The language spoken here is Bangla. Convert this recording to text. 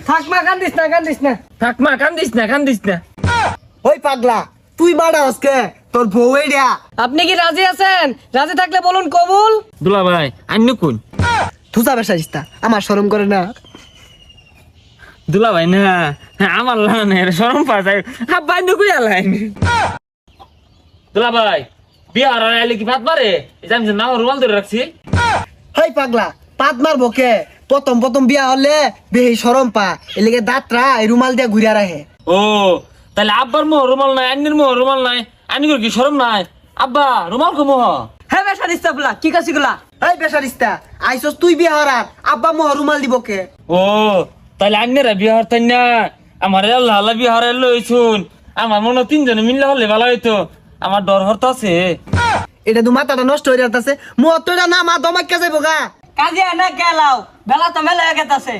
থাক মা কান্দিস না থাক মা কান্দিস না ওই পাগলা তুই বাড়া আজকে তোর বউ এইডা আপনি কি রাজি আছেন? রাজি থাকলে বলুন কবুল। দুলা ভাই আইন কোন তুসা বেসাইস্তা আমার শরম করে না। দুলা ভাই না আমার লানের শরম পা যায় আব্বা আইন কই আলাইন দুলা ভাই বিহার আইলে কি ভাত পারে আমি না রুমাল ধরে রাখছি হেই পাগলা পাত মারবো কে? প্রথম বিয়া হলে বেহি শরম পা এলিগে দাঁতরা এই রুমাল দিয়া ঘুরিয়া রাখে। ও তাহলে আব্বার মোহ রুমাল নাই আইনের মোহ রুমাল নাই আইন কি শরম নাই আব্বা রুমাল কো মোহ হ্যাঁ বেসারিস্তা বলা কি কাছি গুলা? এই বেসারিস্তা আইসস তুই বিয়া হরার আব্বা মোহ রুমাল দিব কে? ও তাহলে আইনেরা বিহার তাই না আমার আল্লাহ আল্লাহ বিহার লইছুন আমার মনে তিনজনে মিললে হলে ভালো হইতো আমার ডর হরত আছে এটা তো মাথাটা নষ্ট হয়ে যাচ্ছে মোহ তো এটা না মা দমাক্কা যাইব গা কাজে না গেলাও বেলা তো মেলা গেতাছে।